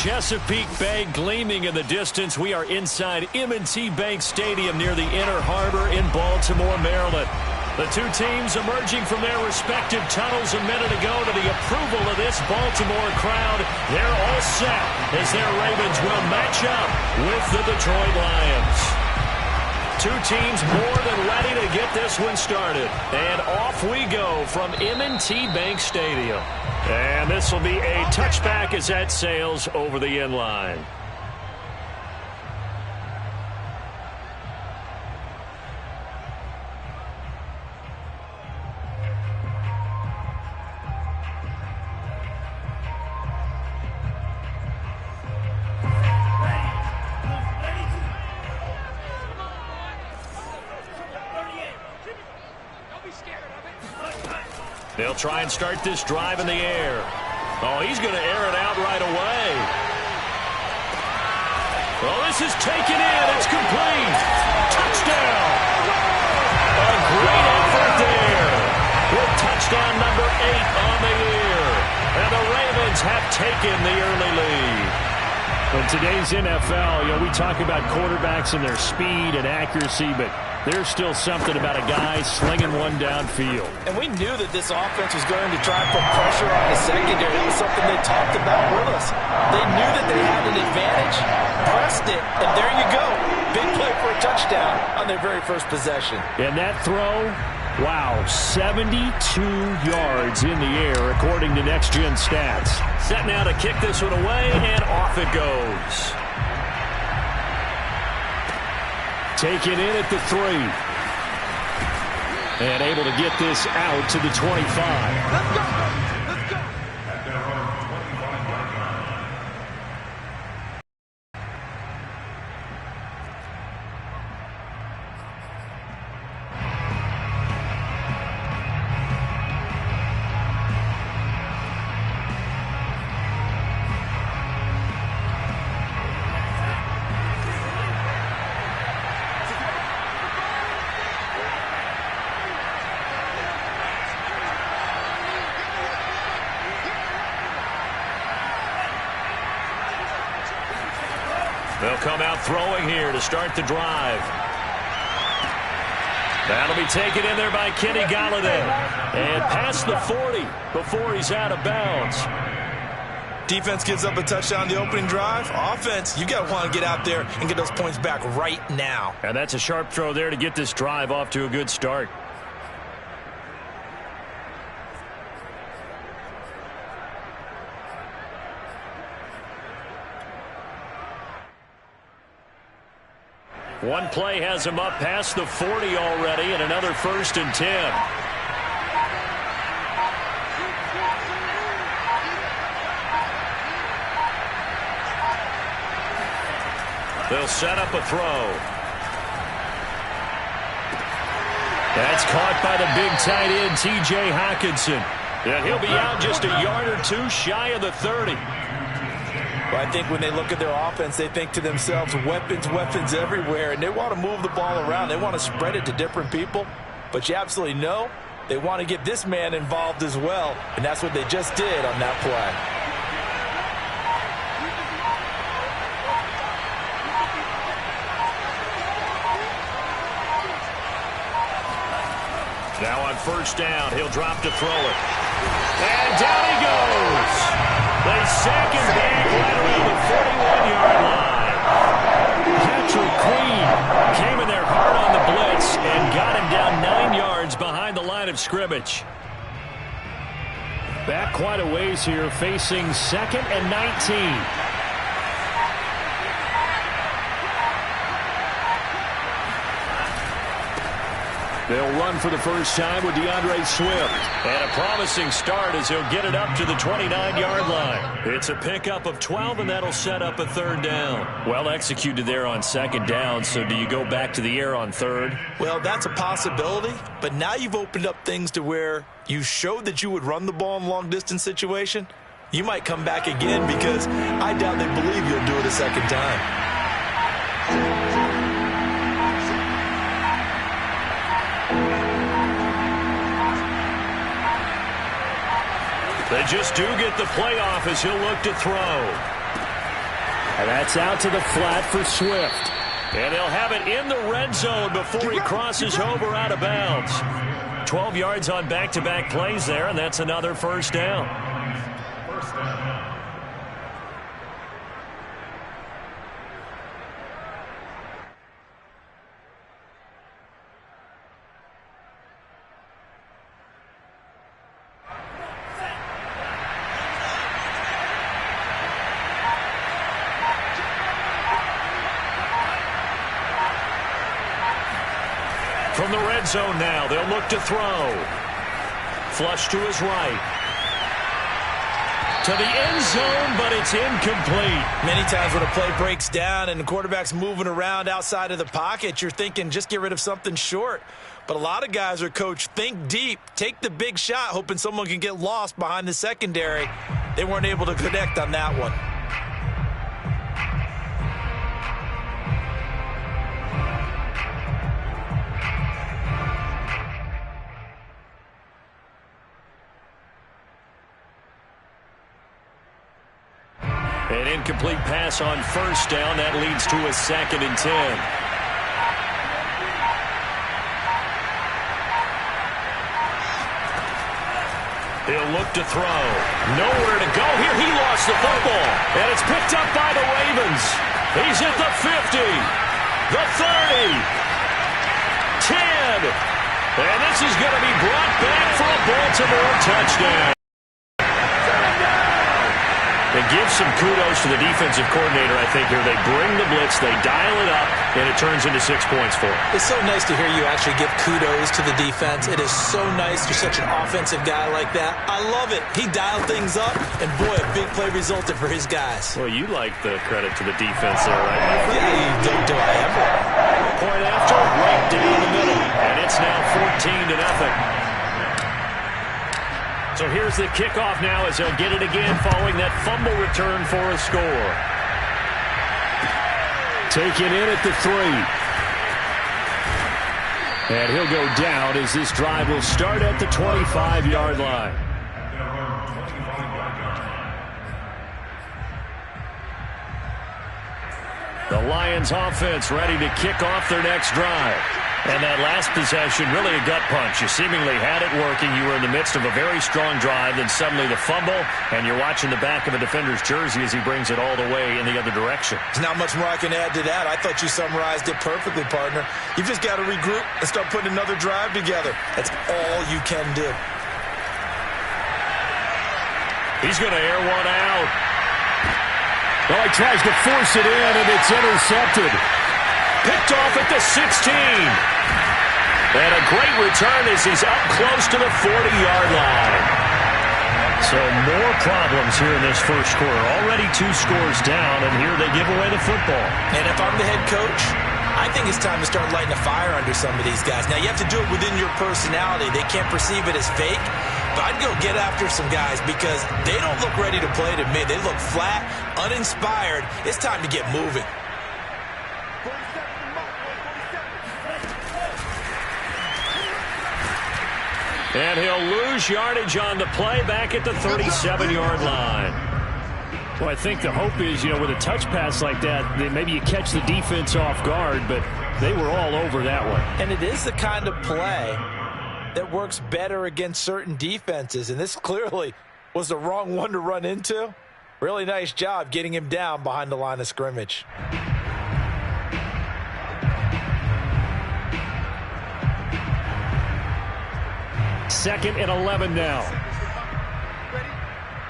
Chesapeake Bay gleaming in the distance. We are inside M&T Bank Stadium near the Inner Harbor in Baltimore, Maryland. The two teams emerging from their respective tunnels a minute ago to the approval of this Baltimore crowd. They're all set as their Ravens will match up with the Detroit Lions. Two teams more than ready to get this one started. And off we go from M&T Bank Stadium. And this will be a touchback as that sails over the end line. They'll try and start this drive in the air. Oh, he's going to air it out right away. Well, this is taken in. It's complete. Touchdown. A great effort there. With touchdown number 8 on the year. And the Ravens have taken the early lead. In today's NFL, we talk about quarterbacks and their speed and accuracy, but there's still something about a guy slinging one downfield. And we knew that this offense was going to try and put pressure on the secondary. That was something they talked about with us. They knew that they had an advantage, pressed it, and there you go. Big play for a touchdown on their very first possession. And that throw, wow, 72 yards in the air according to Next Gen Stats. Set now to kick this one away, and off it goes. Taken in at the 3. And able to get this out to the 25. Let's go! They'll come out throwing here to start the drive. That'll be taken in there by Kenny Golladay. And past the 40 before he's out of bounds. Defense gives up a touchdown the opening drive. Offense, you got to want to get out there and get those points back right now. And that's a sharp throw there to get this drive off to a good start. One play has him up past the 40 already, and another 1st and 10. They'll set up a throw. That's caught by the big tight end, T.J. Hockenson. And he'll be out just a yard or two shy of the 30. Well, I think when they look at their offense, they think to themselves, weapons, weapons everywhere, and they want to move the ball around. They want to spread it to different people, but you absolutely know they want to get this man involved as well, and that's what they just did on that play. Now on 1st down, he'll drop to throw it. And down he goes. They sack him back right around the 41-yard line. Patrick Queen came in there hard on the blitz and got him down 9 yards behind the line of scrimmage. Back quite a ways here, facing 2nd and 19. They'll run for the first time with DeAndre Swift. And a promising start as he'll get it up to the 29-yard line. It's a pickup of 12, and that'll set up a 3rd down. Well executed there on 2nd down, so do you go back to the air on 3rd? Well, that's a possibility, but now you've opened up things to where you showed that you would run the ball in a long-distance situation. You might come back again because I doubt they believe you'll do it a 2nd time. They just do get the playoff as he'll look to throw. And that's out to the flat for Swift. And they'll have it in the red zone before he crosses over out of bounds. 12 yards on back-to-back plays there, and that's another first down. From the red zone now, they'll look to throw. Flush to his right. To the end zone, but it's incomplete. Many times when a play breaks down and the quarterback's moving around outside of the pocket, you're thinking just get rid of something short. But a lot of guys are coached, think deep, take the big shot, hoping someone can get lost behind the secondary. They weren't able to connect on that one. An incomplete pass on first down. That leads to a 2nd and 10. He'll look to throw. Nowhere to go here. He lost the football. And it's picked up by the Ravens. He's at the 50. The 30. 10. And this is going to be brought back for a Baltimore touchdown. They give some kudos to the defensive coordinator, I think, here. They bring the blitz, they dial it up, and it turns into 6 points for them. It's so nice to hear you actually give kudos to the defense. It is so nice. You're such an offensive guy like that. I love it. He dialed things up, and boy, a big play resulted for his guys. Well, you like the credit to the defense there, right, my friend? Yeah, you do I ever. Point after, right down the middle. And it's now 14-0. So here's the kickoff now as they'll get it again following that fumble return for a score. Taken in at the 3. And he'll go down as this drive will start at the 25-yard line. The Lions offense ready to kick off their next drive. And that last possession, really a gut punch. You seemingly had it working. You were in the midst of a very strong drive, then suddenly the fumble, and you're watching the back of a defender's jersey as he brings it all the way in the other direction. There's not much more I can add to that. I thought you summarized it perfectly, partner. You've just got to regroup and start putting another drive together. That's all you can do. He's going to air one out. Well, he tries to force it in, and it's intercepted. Picked off at the 16. And a great return as he's up close to the 40-yard line. So more problems here in this first quarter. Already 2 scores down, and here they give away the football. And if I'm the head coach, I think it's time to start lighting a fire under some of these guys. Now, you have to do it within your personality. They can't perceive it as fake. But I'd go get after some guys because they don't look ready to play to me. They look flat, uninspired. It's time to get moving. And he'll lose yardage on the play back at the 37-yard line. Well, I think the hope is, with a touch pass like that, that maybe you catch the defense off guard, but they were all over that one. And it is the kind of play that works better against certain defenses, and this clearly was the wrong one to run into. Really nice job getting him down behind the line of scrimmage. Second and 11 now. Ready?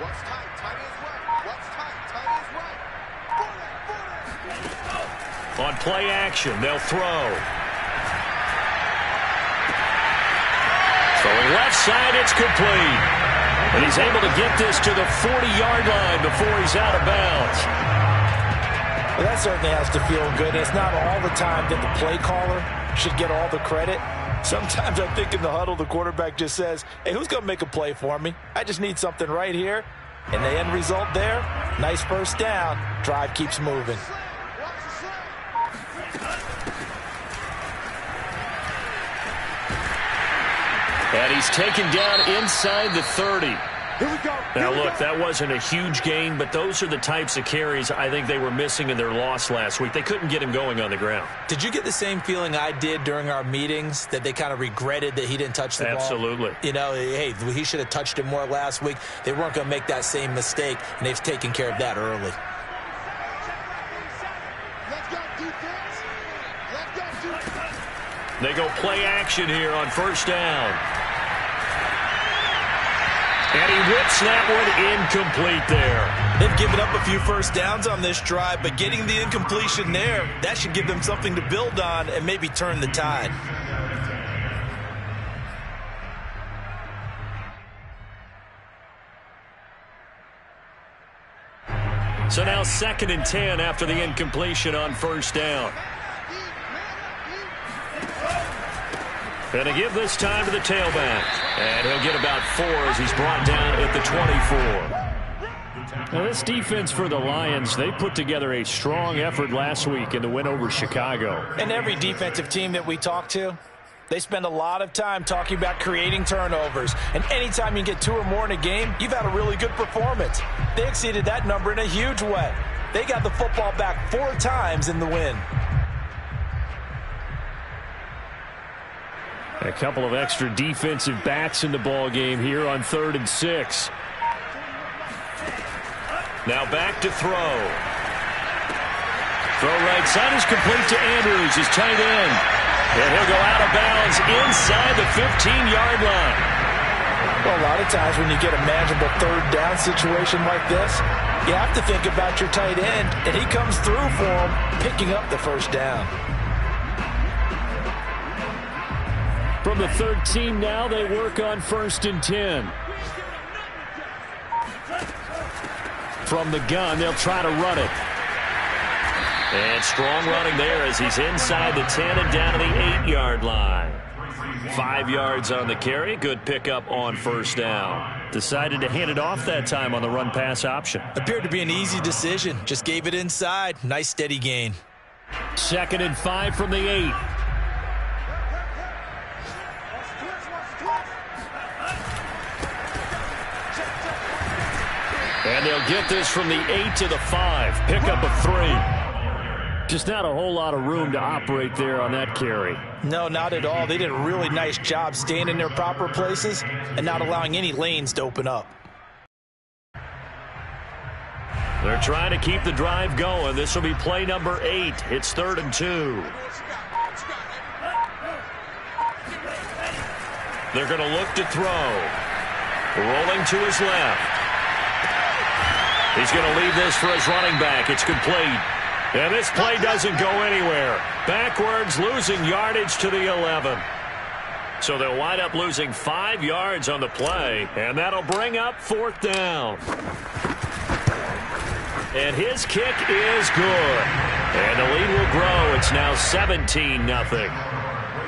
What's tight? Tight is right. What's tight? Tight is right. On play action, they'll throw. Throwing left side, it's complete. And he's able to get this to the 40-yard line before he's out of bounds. Well, that certainly has to feel good. It's not all the time that the play caller should get all the credit. Sometimes I think in the huddle, the quarterback just says, hey, who's going to make a play for me? I just need something right here. And the end result there, nice first down. Drive keeps moving. And he's taken down inside the 30. Here we go. Now, look, that wasn't a huge gain, but those are the types of carries I think they were missing in their loss last week. They couldn't get him going on the ground. Did you get the same feeling I did during our meetings, that they kind of regretted that he didn't touch the ball? Absolutely. You know, hey, he should have touched it more last week. They weren't going to make that same mistake, and they've taken care of that early. Let's go, defense. Let's go, defense. They go play action here on first down. And he whips that one incomplete there. They've given up a few first downs on this drive, but getting the incompletion there, that should give them something to build on and maybe turn the tide. So now 2nd and 10 after the incompletion on first down. And to give this time to the tailback. And he'll get about 4 as he's brought down at the 24. Now this defense for the Lions, they put together a strong effort last week in the win over Chicago. And every defensive team that we talk to, they spend a lot of time talking about creating turnovers. And anytime you get 2 or more in a game, you've had a really good performance. They exceeded that number in a huge way. They got the football back 4 times in the win. A couple of extra defensive backs in the ball game here on 3rd and 6. Now back to throw. Throw right side is complete to Andrews, his tight end. And he'll go out of bounds inside the 15-yard line. Well, a lot of times when you get a manageable 3rd down situation like this, you have to think about your tight end, and he comes through for him, picking up the first down. From the 13 now, they work on 1st and 10. From the gun, they'll try to run it. And strong running there as he's inside the 10 and down to the 8-yard line. 5 yards on the carry. Good pickup on first down. Decided to hand it off that time on the run-pass option. Appeared to be an easy decision. Just gave it inside. Nice steady gain. 2nd and 5 from the 8. And they'll get this from the 8 to the 5. Pickup of 3. Just not a whole lot of room to operate there on that carry. No, not at all. They did a really nice job staying in their proper places and not allowing any lanes to open up. They're trying to keep the drive going. This will be play number 8. It's 3rd and 2. They're going to look to throw. Rolling to his left. He's going to leave this for his running back. It's complete. And this play doesn't go anywhere. Backwards, losing yardage to the 11. So they'll wind up losing 5 yards on the play, and that'll bring up 4th down. And his kick is good. And the lead will grow. It's now 17-0.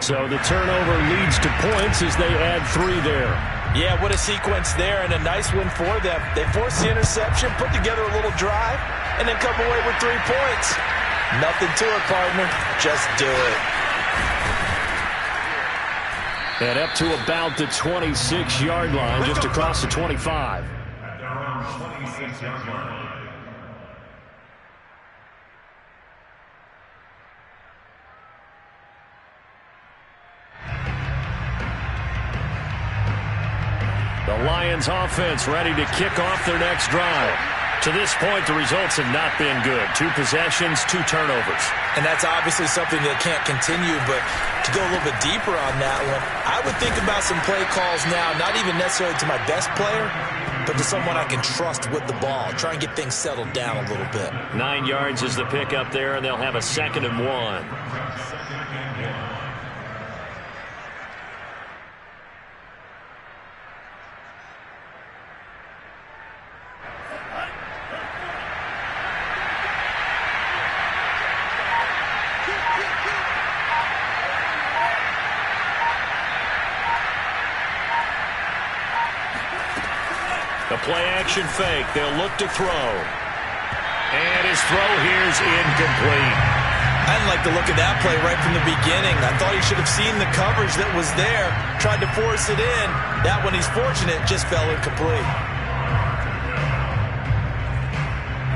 So the turnover leads to points as they add 3 there. Yeah, what a sequence there, and a nice win for them. They forced the interception, put together a little drive, and then come away with 3 points. Nothing to it, partner. Just do it. And up to about the 26-yard line, just across the 25. The Lions offense ready to kick off their next drive. To this point, the results have not been good. 2 possessions, 2 turnovers. And that's obviously something that can't continue, but to go a little bit deeper on that one, I would think about some play calls now, not even necessarily to my best player, but to someone I can trust with the ball. Try and get things settled down a little bit. 9 yards is the pickup there, and they'll have a 2nd and 1. The play-action fake. They'll look to throw. And his throw here's incomplete. I didn't like the look of that play right from the beginning. I thought he should have seen the coverage that was there, tried to force it in. That one, he's fortunate, just fell incomplete.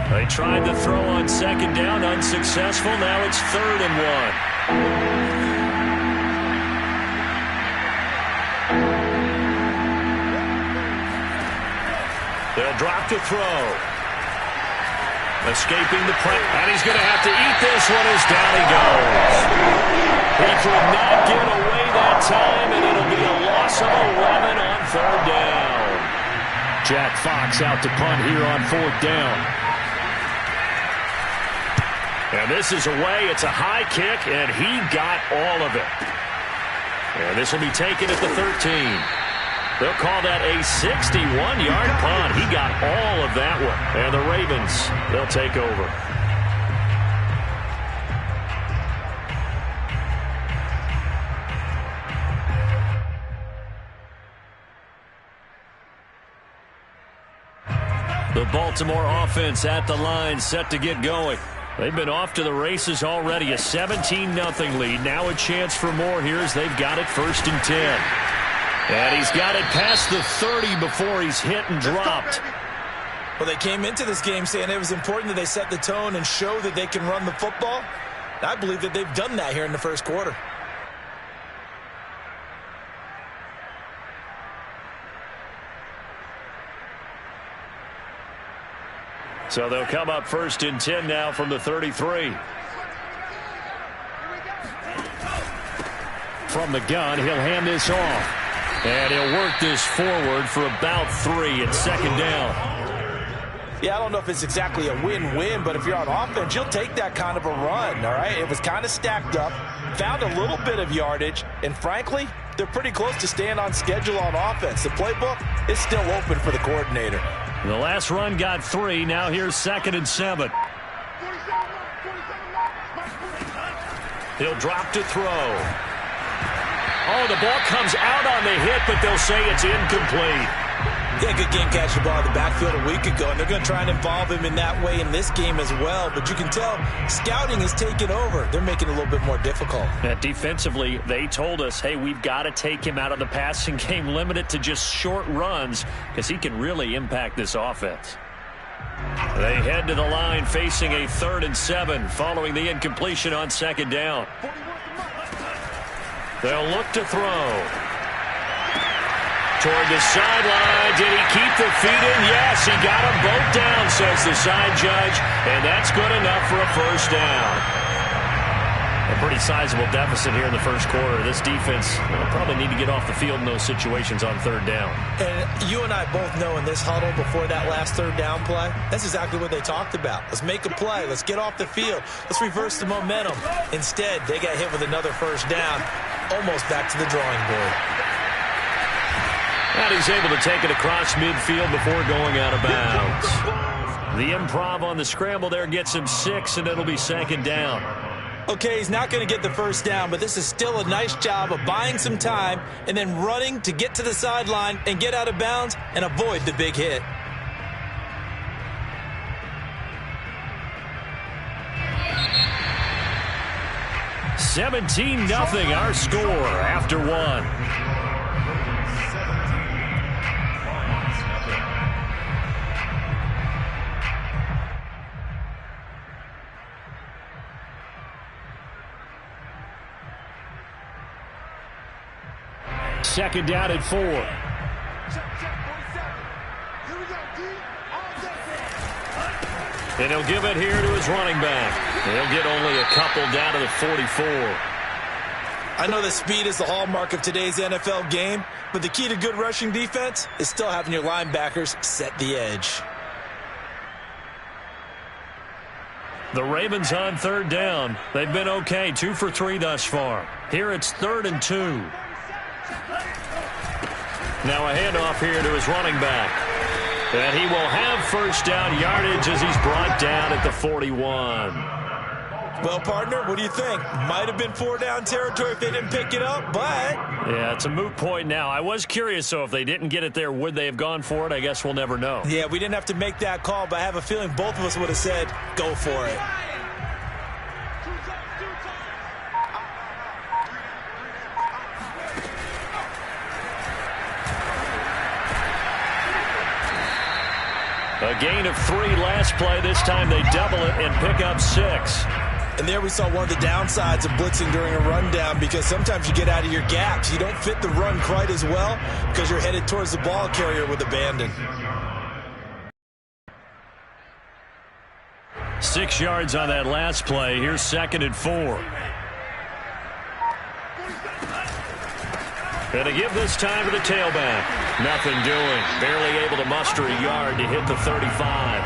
They tried to throw on second down, unsuccessful. Now it's 3rd and 1. They'll drop to throw. Escaping the press. And he's going to have to eat this one as down he goes. He could not get away that time, and it'll be a loss of 11 on 3rd down. Jack Fox out to punt here on 4th down. And this is away. It's a high kick, and he got all of it. And this will be taken at the 13. They'll call that a 61-yard punt. He got all of that one. And the Ravens, they'll take over. The Baltimore offense at the line, set to get going. They've been off to the races already. A 17-0 lead. Now a chance for more here as they've got it 1st and 10. And he's got it past the 30 before he's hit and dropped. Well, they came into this game saying it was important that they set the tone and show that they can run the football. And I believe that they've done that here in the 1st quarter. So they'll come up 1st and 10 now from the 33. From the gun, he'll hand this off. And he'll work this forward for about 3 at 2nd down. Yeah, I don't know if it's exactly a win-win, but if you're on offense, you'll take that kind of a run, all right? It was kind of stacked up, found a little bit of yardage, and frankly, they're pretty close to staying on schedule on offense. The playbook is still open for the coordinator. The last run got 3. Now here's 2nd and 7. He'll drop to throw. Oh, the ball comes out on the hit, but they'll say it's incomplete. Yeah, good game catching the ball in the backfield a week ago, and they're going to try and involve him in that way in this game as well. But you can tell scouting is taking over. They're making it a little bit more difficult. Defensively, they told us, hey, we've got to take him out of the passing game, limit it to just short runs, because he can really impact this offense. They head to the line facing a 3rd and 7 following the incompletion on 2nd down. They'll look to throw. Toward the sideline. Did he keep the feet in? Yes, he got them both down, says the side judge. And that's good enough for a 1st down. A pretty sizable deficit here in the 1st quarter. This defense will probably need to get off the field in those situations on 3rd down. And you and I both know in this huddle before that last 3rd down play, that's exactly what they talked about. Let's make a play. Let's get off the field. Let's reverse the momentum. Instead, they got hit with another 1st down, almost back to the drawing board. And he's able to take it across midfield before going out of bounds. The improv on the scramble there gets him 6, and it'll be 2nd down. Okay, he's not going to get the 1st down, but this is still a nice job of buying some time and then running to get to the sideline and get out of bounds and avoid the big hit. $17-0 our score after 1. Second down at 4. And he'll give it here to his running back. He'll get only a couple down to the 44. I know that speed is the hallmark of today's NFL game, but the key to good rushing defense is still having your linebackers set the edge. The Ravens on 3rd down. They've been okay, 2 for 3 thus far. Here it's 3rd and 2. Now a handoff here to his running back. And he will have 1st down yardage as he's brought down at the 41. Well, partner, what do you think? Might have been 4-down territory if they didn't pick it up, but... Yeah, it's a moot point now. I was curious, so if they didn't get it there, would they have gone for it? I guess we'll never know. Yeah, we didn't have to make that call, but I have a feeling both of us would have said, go for it. A gain of 3 last play. This time they double it and pick up 6. And there we saw one of the downsides of blitzing during a rundown, because sometimes you get out of your gaps. You don't fit the run quite as well because you're headed towards the ball carrier with abandon. 6 yards on that last play. Here's 2nd and 4. Gonna give this time to the tailback. Nothing doing. Barely able to muster a yard to hit the 35.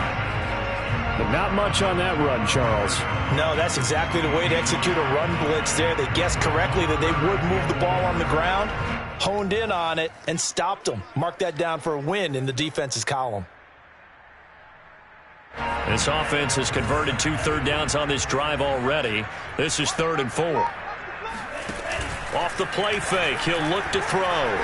But not much on that run, Charles. No, that's exactly the way to execute a run blitz there. They guessed correctly that they would move the ball on the ground, honed in on it, and stopped them. Mark that down for a win in the defense's column. This offense has converted 2 third downs on this drive already. This is 3rd and 4. Off the play fake, he'll look to throw.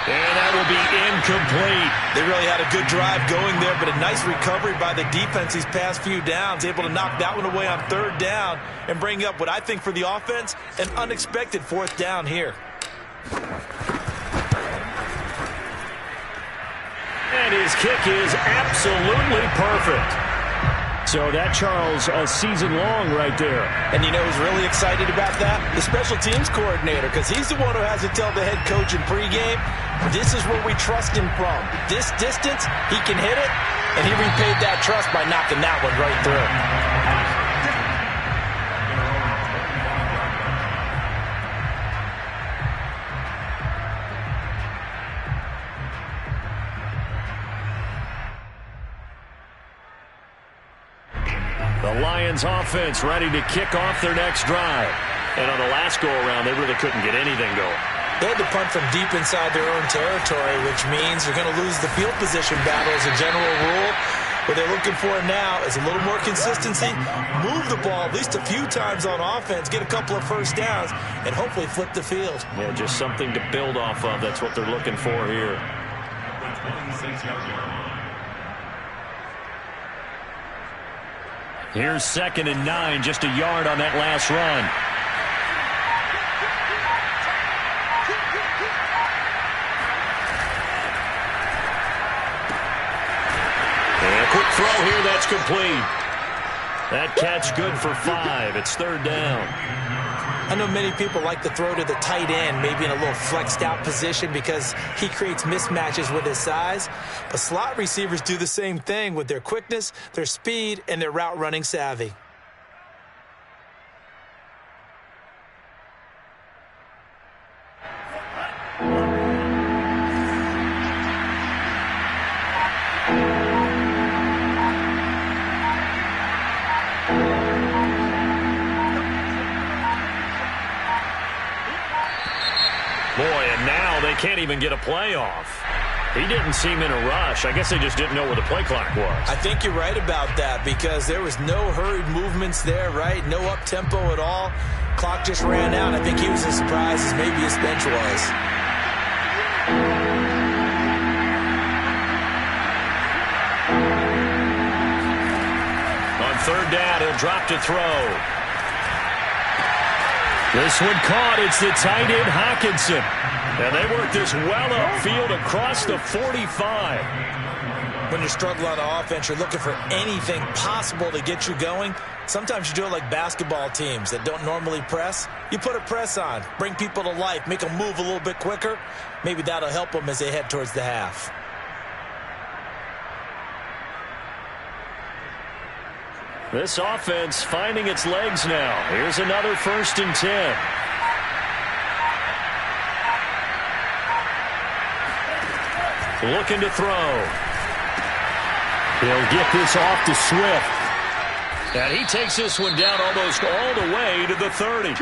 And that will be incomplete. They really had a good drive going there, but a nice recovery by the defense these past few downs, able to knock that one away on 3rd down and bring up what I think for the offense, an unexpected 4th down here. And his kick is absolutely perfect. So that, Charles, a season long right there. And you know who's really excited about that? The special teams coordinator, because he's the one who has to tell the head coach in pregame, this is where we trust him from. This distance, he can hit it, and he repaid that trust by knocking that one right through. The Lions offense ready to kick off their next drive. And on the last go-around, they really couldn't get anything going. They had to punt from deep inside their own territory, which means they're going to lose the field position battle as a general rule. What they're looking for now is a little more consistency, move the ball at least a few times on offense, get a couple of first downs, and hopefully flip the field. Yeah, just something to build off of. That's what they're looking for here. Here's 2nd and 9, just a yard on that last run. And a quick throw here, that's complete. That catch good for 5. It's 3rd down. I know many people like to throw to the tight end, maybe in a little flexed out position because he creates mismatches with his size. But slot receivers do the same thing with their quickness, their speed, and their route running savvy. Boy, and now they can't even get a play off. He didn't seem in a rush. I guess they just didn't know where the play clock was. I think you're right about that because there was no hurried movements there, right? No up-tempo at all. Clock just ran out. I think he was as surprised as maybe his bench was. On 3rd down, he'll drop to throw. This one caught. It's the tight end, Hawkinson. And they work this well upfield across the 45. When you struggle on offense, you're looking for anything possible to get you going. Sometimes you do it like basketball teams that don't normally press. You put a press on, bring people to life, make them move a little bit quicker. Maybe that'll help them as they head towards the half. This offense finding its legs now. Here's another 1st and 10. Looking to throw. He'll get this off to Swift. And he takes this one down almost all the way to the 30.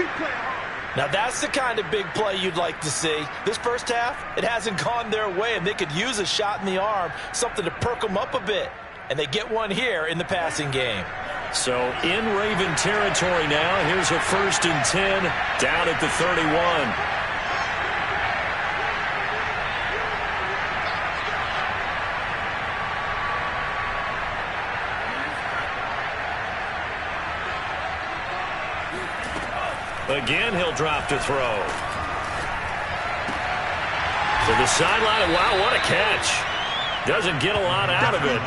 Now that's the kind of big play you'd like to see. This first half, it hasn't gone their way, and they could use a shot in the arm, something to perk them up a bit. And they get one here in the passing game. So in Raven territory now. Here's a 1st and 10 down at the 31. Again, he'll drop to throw. To the sideline. Wow, what a catch. Doesn't get a lot out of it,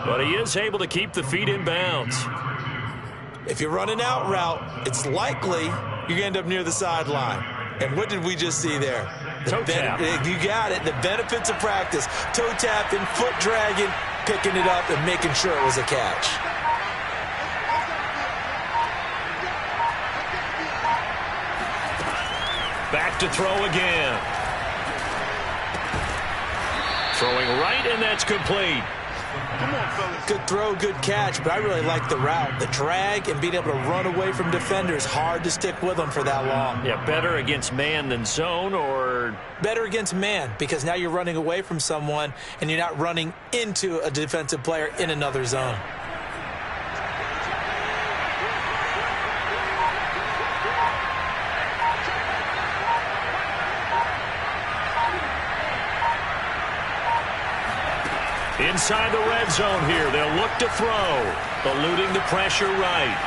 but he is able to keep the feet in bounds. If you're running out route, it's likely you're going to end up near the sideline. And what did we just see there? Toe tap. You got it. The benefits of practice. Toe tapping, foot dragging, picking it up, and making sure it was a catch. Back to throw again. Throwing right, and that's complete. Come on, fellas. Good throw, good catch, but I really like the route. The drag and being able to run away from defenders, hard to stick with them for that long. Yeah, better against man than zone, or? Better against man, because now you're running away from someone and you're not running into a defensive player in another zone. Inside the red zone here, they'll look to throw, eluding the pressure right.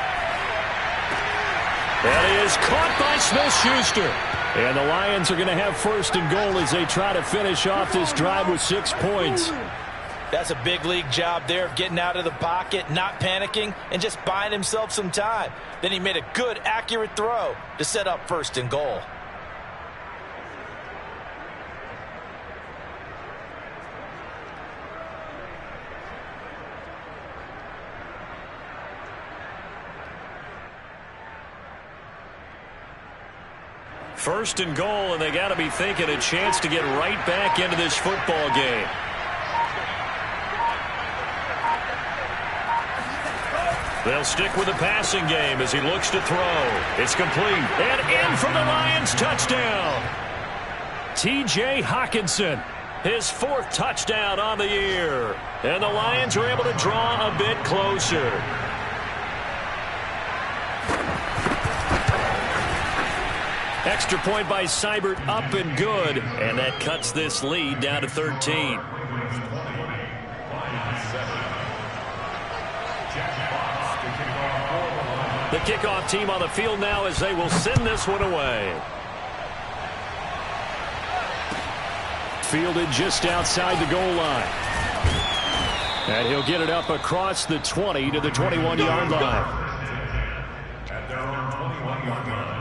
That is caught by Smith-Schuster. And the Lions are going to have first and goal as they try to finish off this drive with 6 points. That's a big league job there of getting out of the pocket, not panicking, and just buying himself some time. Then he made a good, accurate throw to set up first and goal. First and goal, and they got to be thinking a chance to get right back into this football game. They'll stick with the passing game as he looks to throw. It's complete. And in for the Lions touchdown. T.J. Hockenson, his 4th touchdown on the year. And the Lions are able to draw a bit closer. Extra point by Seibert, up and good. And that cuts this lead down to 13. The kickoff team on the field now as they will send this one away. Fielded just outside the goal line. And he'll get it up across the 20 to the 21-yard line. At their own 21-yard line.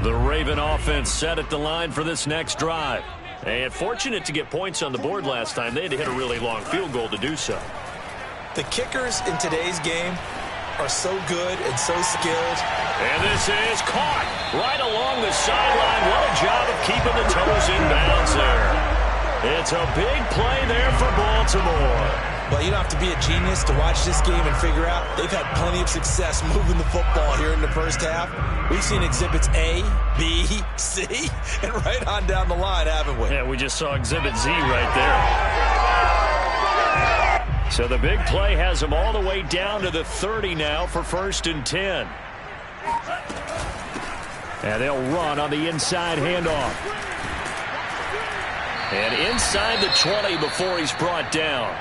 The Raven offense set at the line for this next drive. And fortunate to get points on the board last time. They had to hit a really long field goal to do so. The kickers in today's game are so good and so skilled. And this is caught right along the sideline. What a job of keeping the toes in bounds there. It's a big play there for Baltimore. Well, you don't have to be a genius to watch this game and figure out they've had plenty of success moving the football here in the first half. We've seen exhibits A, B, C, and right on down the line, haven't we? Yeah, we just saw exhibit Z right there. So the big play has them all the way down to the 30 now for 1st and 10. And they'll run on the inside handoff. And inside the 20 before he's brought down.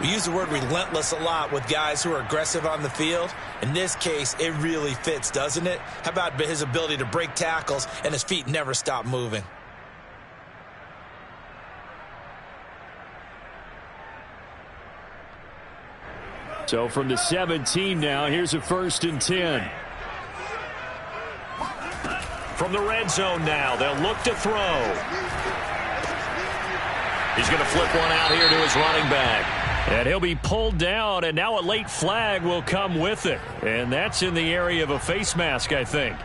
We use the word relentless a lot with guys who are aggressive on the field. In this case, it really fits, doesn't it? How about his ability to break tackles and his feet never stop moving? So from the 17 now, here's a 1st and 10. From the red zone now, they'll look to throw. He's going to flip one out here to his running back. And he'll be pulled down, and now a late flag will come with it. And that's in the area of a face mask, I think.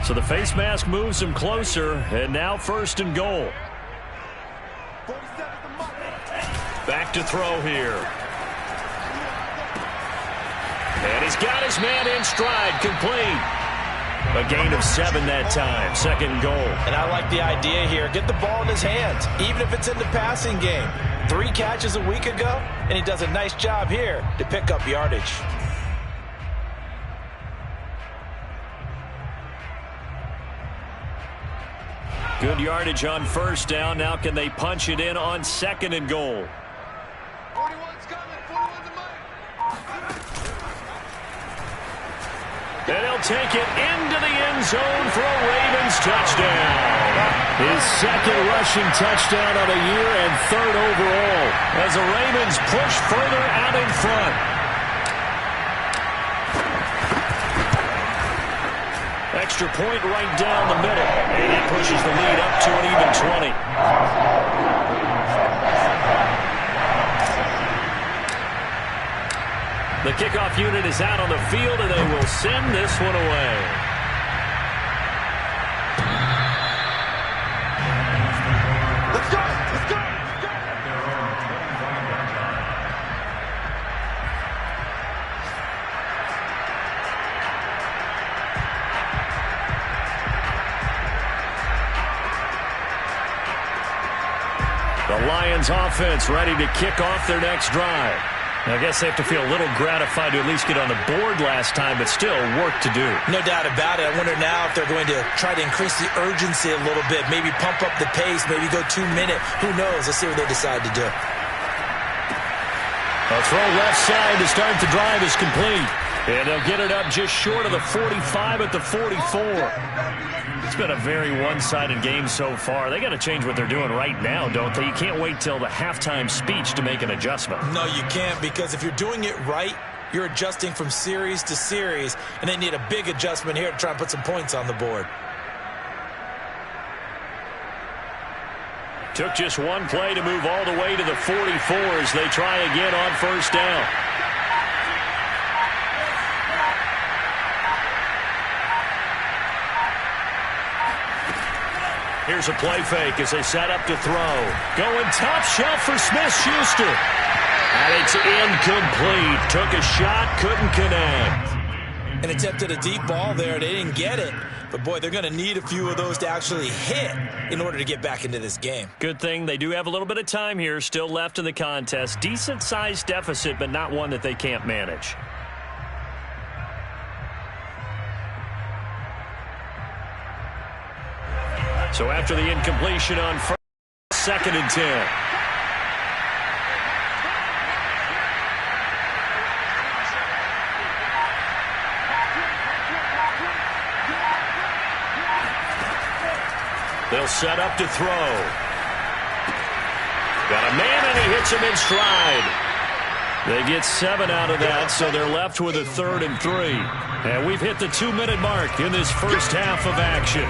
So the face mask moves him closer, and now 1st and goal. Back to throw here. And he's got his man in stride, complete. A gain of 7 that time, 2nd goal. And I like the idea here. Get the ball in his hands, even if it's in the passing game. 3 catches a week ago, and he does a nice job here to pick up yardage. Good yardage on first down. Now can they punch it in on second and goal? 41's coming. 41's the money. And he'll take it into the end zone for a Ravens touchdown. His second rushing touchdown of the year and third overall as the Ravens push further out in front. Extra point right down the middle, and it pushes the lead up to an even 20. The kickoff unit is out on the field, and they will send this one away. Let's go. Let's go. The Lions offense ready to kick off their next drive. I guess they have to feel a little gratified to at least get on the board last time, but still work to do. No doubt about it. I wonder now if they're going to try to increase the urgency a little bit, maybe pump up the pace, maybe go 2 minute. Who knows? Let's see what they decide to do. A throw left side to start the drive is complete. And they'll get it up just short of the 45 at the 44. It's been a very one-sided game so far. They got to change what they're doing right now, don't they? You can't wait till the halftime speech to make an adjustment. No, you can't, because if you're doing it right, you're adjusting from series to series, and they need a big adjustment here to try and put some points on the board. Took just one play to move all the way to the 44 as they try again on first down. Here's a play fake as they set up to throw. Going top shelf for Smith-Schuster. And it's incomplete. Took a shot, couldn't connect. And attempted a deep ball there. They didn't get it. But, boy, they're going to need a few of those to actually hit in order to get back into this game. Good thing they do have a little bit of time here still left in the contest. Decent-sized deficit, but not one that they can't manage. So after the incompletion on first, second and 10. They'll set up to throw. Got a man, and he hits him in stride. They get 7 out of that, so they're left with a 3rd and 3. And we've hit the 2-minute mark in this first half of action.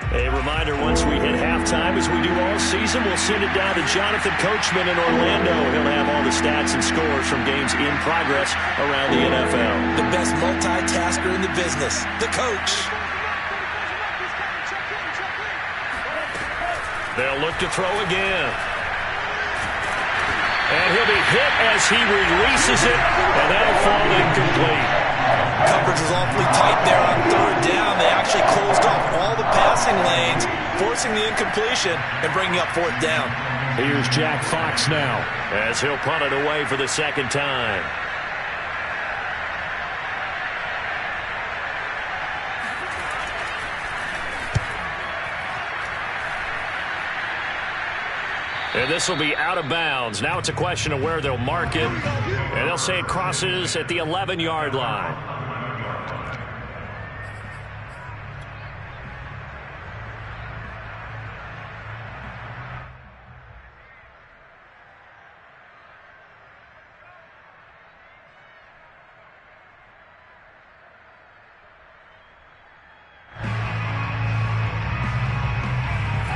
A reminder, once we hit halftime, as we do all season, we'll send it down to Jonathan Coachman in Orlando. He'll have all the stats and scores from games in progress around the NFL. The best multitasker in the business, the coach. They'll look to throw again. And he'll be hit as he releases it, and that'll fall incomplete. Coverage was awfully tight there on 3rd down. They actually closed off all the passing lanes, forcing the incompletion and bringing up 4th down. Here's Jack Fox now as he'll punt it away for the second time. And this will be out of bounds. Now it's a question of where they'll mark it. And they'll say it crosses at the 11-yard line.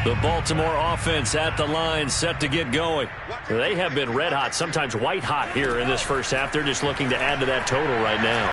The Baltimore offense at the line, set to get going. They have been red hot, sometimes white hot here in this first half. They're just looking to add to that total right now.